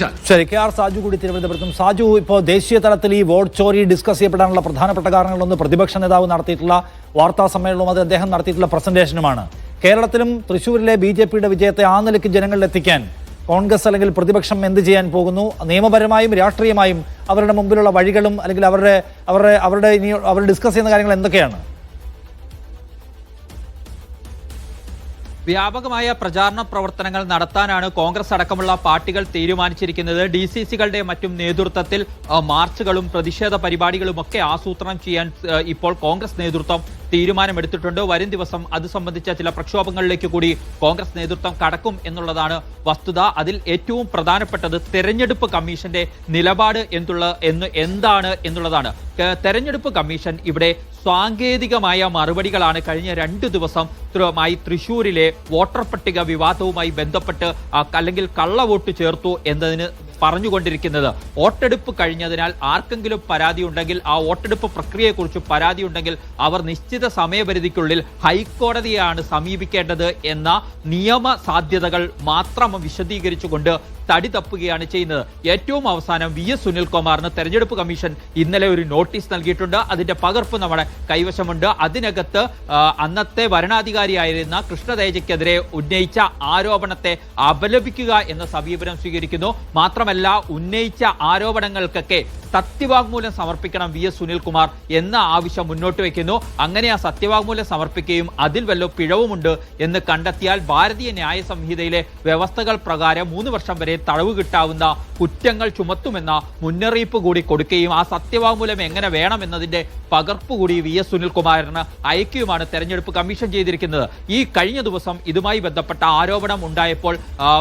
ശരി, കെ.ആർ. സാജു കൂടി തിരുവനന്തപുരത്തും. സാജു, ഇപ്പോൾ ദേശീയ തലത്തിൽ ഈ വോട്ട് ചോരി ഡിസ്കസ് ചെയ്യപ്പെടാനുള്ള പ്രധാനപ്പെട്ട കാരണങ്ങളൊന്ന് പ്രതിപക്ഷ നേതാവ് നടത്തിയിട്ടുള്ള വാർത്താ സമ്മേളനവും അത് അദ്ദേഹം നടത്തിയിട്ടുള്ള പ്രസന്റേഷനുമാണ്. കേരളത്തിലും തൃശ്ശൂരിലെ BJPയുടെ വിജയത്തെ ആ നിലയ്ക്ക് ജനങ്ങളിലെത്തിക്കാൻ കോൺഗ്രസ് അല്ലെങ്കിൽ പ്രതിപക്ഷം എന്ത് ചെയ്യാൻ പോകുന്നു? നിയമപരമായും രാഷ്ട്രീയമായും അവരുടെ മുമ്പിലുള്ള വഴികളും അല്ലെങ്കിൽ അവർ ഡിസ്കസ് ചെയ്യുന്ന കാര്യങ്ങൾ എന്തൊക്കെയാണ്? വ്യാപകമായ പ്രചാരണ പ്രവർത്തനങ്ങൾ നടത്താനാണ് കോൺഗ്രസ് അടക്കമുള്ള പാർട്ടികൾ തീരുമാനിച്ചിരിക്കുന്നത്. DCCകളുടെ മറ്റും നേതൃത്വത്തിൽ മാർച്ചുകളും പ്രതിഷേധ പരിപാടികളും ഒക്കെ ആസൂത്രണം ചെയ്യാൻ ഇപ്പോൾ കോൺഗ്രസ് നേതൃത്വം തീരുമാനമെടുത്തിട്ടുണ്ട്. വരും ദിവസം അത് സംബന്ധിച്ച ചില പ്രക്ഷോഭങ്ങളിലേക്ക് കൂടി കോൺഗ്രസ് നേതൃത്വം കടക്കും എന്നുള്ളതാണ് വസ്തുത. അതിൽ ഏറ്റവും പ്രധാനപ്പെട്ടത് തെരഞ്ഞെടുപ്പ് കമ്മീഷന്റെ നിലപാട് എന്താണ് എന്നുള്ളതാണ്. തെരഞ്ഞെടുപ്പ് കമ്മീഷൻ ഇവിടെ സാങ്കേതികമായ മറുപടികളാണ് കഴിഞ്ഞ 2 ദിവസമായി തൃശ്ശൂരിലെ വോട്ടർ പട്ടിക വിവാദവുമായി ബന്ധപ്പെട്ട് അല്ലെങ്കിൽ കള്ളവോട്ട് ചേർത്തു എന്നതിന് പറഞ്ഞുകൊണ്ടിരിക്കുന്നത്. വോട്ടെടുപ്പ് കഴിഞ്ഞതിനാൽ ആർക്കെങ്കിലും പരാതി ഉണ്ടെങ്കിൽ, ആ വോട്ടെടുപ്പ് പ്രക്രിയയെക്കുറിച്ച് പരാതി ഉണ്ടെങ്കിൽ അവർ നിശ്ചിത സമയപരിധിക്കുള്ളിൽ ഹൈക്കോടതിയാണ് സമീപിക്കേണ്ടത് എന്ന നിയമ സാധ്യതകൾ മാത്രം വിശദീകരിച്ചുകൊണ്ട് തടി തപ്പുകയാണ് ചെയ്യുന്നത്. ഏറ്റവും അവസാനം VS സുനിൽകുമാറിന് തെരഞ്ഞെടുപ്പ് കമ്മീഷൻ ഇന്നലെ ഒരു നോട്ടീസ് നൽകിയിട്ടുണ്ട്. അതിന്റെ പകർപ്പ് നമ്മുടെ കൈവശമുണ്ട്. അതിനകത്ത് അന്നത്തെ വരണാധികാരിയായിരുന്ന കൃഷ്ണതേജയ്ക്കെതിരെ ഉന്നയിച്ച ആരോപണത്തെ അപലപിക്കുക എന്ന സമീപനം സ്വീകരിക്കുന്നു. മാത്രമല്ല, ഉന്നയിച്ച ആരോപണങ്ങൾക്കൊക്കെ സത്യവാങ്മൂലം സമർപ്പിക്കണം VS സുനിൽകുമാർ എന്ന ആവശ്യം മുന്നോട്ട് വയ്ക്കുന്നു. അങ്ങനെ ആ സത്യവാങ്മൂലം സമർപ്പിക്കുകയും അതിൽ വല്ല പിഴവുമുണ്ട് എന്ന് കണ്ടെത്തിയാൽ ഭാരതീയ ന്യായ സംഹിതയിലെ വ്യവസ്ഥകൾ പ്രകാരം 3 വർഷം വരെ തടവ് കിട്ടാവുന്ന കുറ്റങ്ങൾ ചുമത്തുമെന്ന മുന്നറിയിപ്പ് കൂടി കൊടുക്കുകയും ആ സത്യവാങ്മൂലം എങ്ങനെ വേണമെന്നതിന്റെ പകർപ്പ് കൂടി VS സുനിൽകുമാറിന് അയക്കുകയുമാണ് തെരഞ്ഞെടുപ്പ് കമ്മീഷൻ ചെയ്തിരിക്കുന്നത്. ഈ കഴിഞ്ഞ ദിവസം ഇതുമായി ബന്ധപ്പെട്ട ആരോപണം ഉണ്ടായപ്പോൾ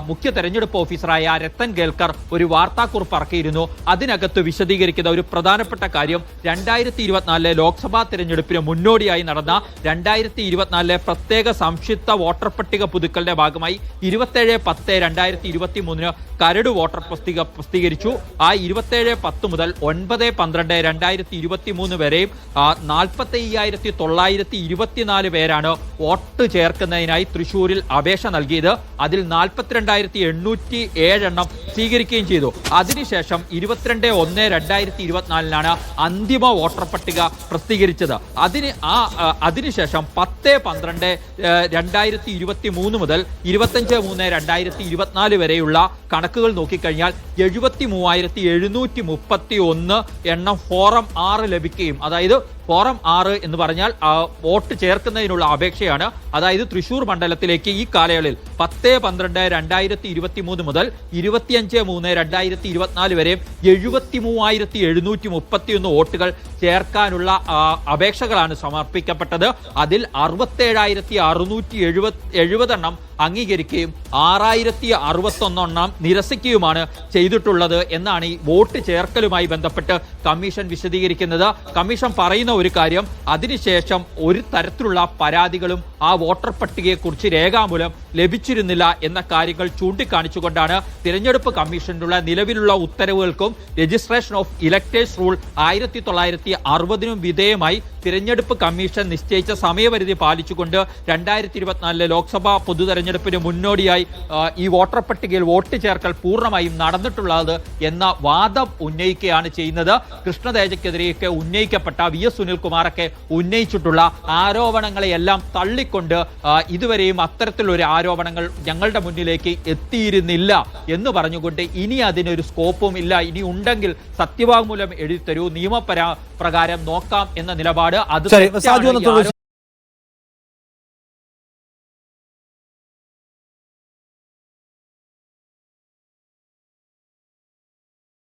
മുഖ്യ തെരഞ്ഞെടുപ്പ് ഓഫീസറായ രത്തൻ കേൽക്കർ ഒരു വാർത്താക്കുറിപ്പ് ഇറക്കിയിരുന്നു. അതിനകത്ത് വിശദീകരിക്കുന്ന ഒരു പ്രധാനപ്പെട്ട കാര്യം 2024 ലോക്സഭാ തെരഞ്ഞെടുപ്പിന് മുന്നോടിയായി നടന്ന 2024 പ്രത്യേക സംക്ഷിപ്ത വോട്ടർ പട്ടിക പുതുക്കലിന്റെ ഭാഗമായി 27/10/2023 കരട് വോട്ടർ പട്ടിക പ്രസിദ്ധീകരിച്ചു. ആ 27/10 മുതൽ 9/12/2023 വരെയും 45,924 പേരാണ് വോട്ട് ചേർക്കുന്നതിനായി തൃശ്ശൂരിൽ അപേക്ഷ നൽകിയത്. അതിൽ 42,807 എണ്ണം സ്വീകരിക്കുകയും ചെയ്തു. അതിനുശേഷം 22/1/2024 അന്തിമ വോട്ടർ പട്ടിക പ്രസിദ്ധീകരിച്ചത്. അതിനുശേഷം 10/12/2023 മുതൽ 25/3/2024 വരെയുള്ള കണക്കുകൾ നോക്കിക്കഴിഞ്ഞാൽ 73,731 എണ്ണം ഫോറം 6 ലഭിക്കുകയും, അതായത് ഫോറം 6 എന്ന് പറഞ്ഞാൽ വോട്ട് ചേർക്കുന്നതിനുള്ള അപേക്ഷയാണ്. അതായത് തൃശ്ശൂർ മണ്ഡലത്തിലേക്ക് ഈ കാലയളവിൽ 10/12/2023 മുതൽ 25/3/2024 വരെ 73,731 വോട്ടുകൾ ചേർക്കാനുള്ള അപേക്ഷകളാണ് സമർപ്പിക്കപ്പെട്ടത്. അതിൽ 67,670 എണ്ണം അംഗീകരിക്കുകയും 6,061 എണ്ണം നിരസിക്കുകയുമാണ് ചെയ്തിട്ടുള്ളത് എന്നാണ് ഈ വോട്ട് ചേർക്കലുമായി ബന്ധപ്പെട്ട് കമ്മീഷൻ വിശദീകരിക്കുന്നത്. കമ്മീഷൻ പറയുന്ന ഒരു കാര്യം, അതിനുശേഷം ഒരു തരത്തിലുള്ള പരാതികളും ആ വോട്ടർ പട്ടികയെക്കുറിച്ച് രേഖാമൂലം ലഭിച്ചിരുന്നില്ല എന്ന കാര്യങ്ങൾ ചൂണ്ടിക്കാണിച്ചുകൊണ്ടാണ് തിരഞ്ഞെടുപ്പ് കമ്മീഷനുള്ള നിലവിലുള്ള ഉത്തരവുകൾക്കും രജിസ്ട്രേഷൻ ഓഫ് ഇലക്ടേഴ്സ് റൂൾ 1960 വിധേയമായി തിരഞ്ഞെടുപ്പ് കമ്മീഷൻ നിശ്ചയിച്ച സമയപരിധി പാലിച്ചുകൊണ്ട് 2024 ലോക്സഭാ പൊതു തെരഞ്ഞെടുപ്പിന് മുന്നോടിയായി ഈ വോട്ടർ പട്ടികയിൽ വോട്ട് ചേർക്കൽ പൂർണ്ണമായും നടന്നിട്ടുള്ളത് എന്ന വാദം ഉന്നയിക്കുകയാണ് ചെയ്യുന്നത്. കൃഷ്ണതേജയ്ക്കെതിരെയൊക്കെ ഉന്നയിക്കപ്പെട്ട VS സുനിൽകുമാറൊക്കെ ഉന്നയിച്ചിട്ടുള്ള ആരോപണങ്ങളെയെല്ലാം തള്ളിക്കൊണ്ട് ഇതുവരെയും അത്തരത്തിലൊരു ആരോപണങ്ങൾ ഞങ്ങളുടെ മുന്നിലേക്ക് എത്തിയിരുന്നില്ല എന്ന് പറഞ്ഞുകൊണ്ട് ഇനി അതിനൊരു സ്കോപ്പും ഇല്ല, ഇനി ഉണ്ടെങ്കിൽ സത്യവാങ്മൂലം എഴുതിത്തരൂ, നിയമപ്രകാരം നോക്കാം എന്ന നിലപാട് അത്